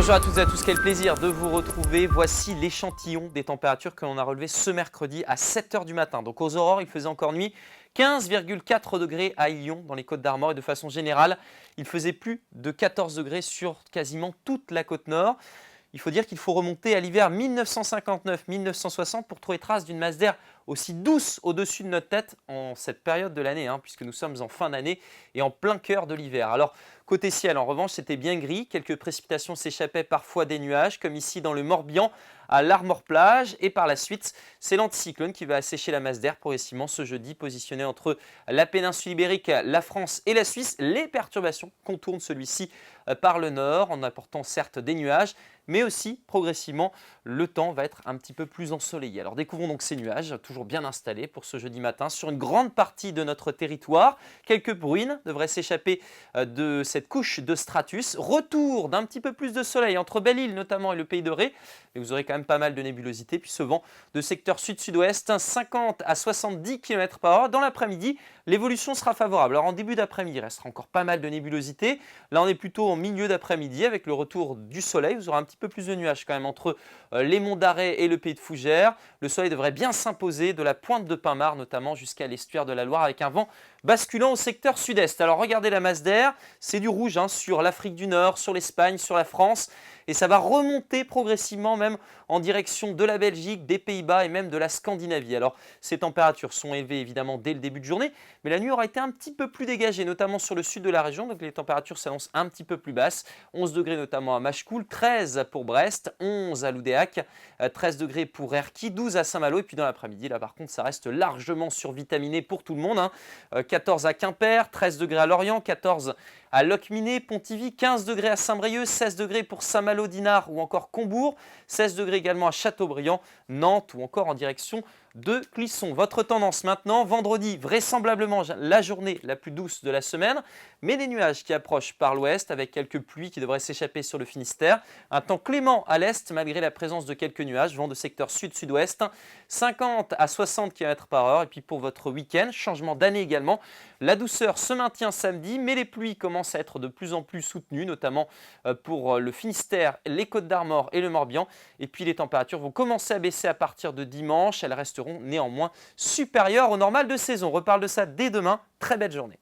Bonjour à toutes et à tous, quel plaisir de vous retrouver. Voici l'échantillon des températures que l'on a relevé ce mercredi à 7 h du matin. Donc aux aurores, il faisait encore nuit, 15,4 degrés à Lyon dans les Côtes d'Armor et de façon générale, il faisait plus de 14 degrés sur quasiment toute la côte nord. Il faut dire qu'il faut remonter à l'hiver 1959-1960 pour trouver trace d'une masse d'air aussi douce au-dessus de notre tête en cette période de l'année, puisque nous sommes en fin d'année et en plein cœur de l'hiver. Alors, côté ciel, en revanche, c'était bien gris. Quelques précipitations s'échappaient, parfois des nuages, comme ici dans le Morbihan, à l'Armor-Plage. Et par la suite, c'est l'anticyclone qui va assécher la masse d'air progressivement ce jeudi, positionné entre la péninsule ibérique, la France et la Suisse. Les perturbations contournent celui-ci par le nord, en apportant certes des nuages, mais aussi progressivement, le temps va être un petit peu plus ensoleillé. Alors découvrons donc ces nuages, toujours bien installés pour ce jeudi matin sur une grande partie de notre territoire. Quelques bruines devraient s'échapper de cette couche de stratus. Retour d'un petit peu plus de soleil entre Belle-Île notamment et le Pays de Ré. Mais vous aurez quand même pas mal de nébulosité. Puis ce vent de secteur sud-sud-ouest, 50 à 70 km/h. Dans l'après-midi, l'évolution sera favorable. Alors en début d'après-midi, il restera encore pas mal de nébulosité. Là, on est plutôt en milieu d'après-midi avec le retour du soleil. Vous aurez un petit peu plus de nuages quand même entre les monts d'Arrée et le Pays de Fougères. Le soleil devrait bien s'imposer de la pointe de Pinmar notamment jusqu'à l'estuaire de la Loire avec un vent basculant au secteur sud-est. Alors regardez la masse d'air, c'est du rouge sur l'Afrique du Nord, sur l'Espagne, sur la France. Et ça va remonter progressivement même en direction de la Belgique, des Pays-Bas et même de la Scandinavie. Alors ces températures sont élevées évidemment dès le début de journée, mais la nuit aura été un petit peu plus dégagée, notamment sur le sud de la région. Donc les températures s'annoncent un petit peu plus basses. 11 degrés notamment à Machecoul, 13 pour Brest, 11 à Loudéac, 13 degrés pour Erquy, 12 à Saint-Malo. Et puis dans l'après-midi, là par contre, ça reste largement survitaminé pour tout le monde. 14 à Quimper, 13 degrés à Lorient, 14 à Locminé, Pontivy, 15 degrés à Saint-Brieuc, 16 degrés pour Saint-Malo, Dinard ou encore Combourg, 16 degrés également à Châteaubriand, Nantes ou encore en direction de Clisson. Votre tendance maintenant, vendredi, vraisemblablement la journée la plus douce de la semaine, mais des nuages qui approchent par l'ouest avec quelques pluies qui devraient s'échapper sur le Finistère. Un temps clément à l'est malgré la présence de quelques nuages, vent de secteur sud-sud-ouest, 50 à 60 km/h. Et puis pour votre week-end, changement d'année également, la douceur se maintient samedi, mais les pluies commencent à être de plus en plus soutenues, notamment pour le Finistère, les Côtes d'Armor et le Morbihan. Et puis les températures vont commencer à baisser à partir de dimanche, elles resteront néanmoins supérieures au normal de saison. On reparle de ça dès demain. Très belle journée.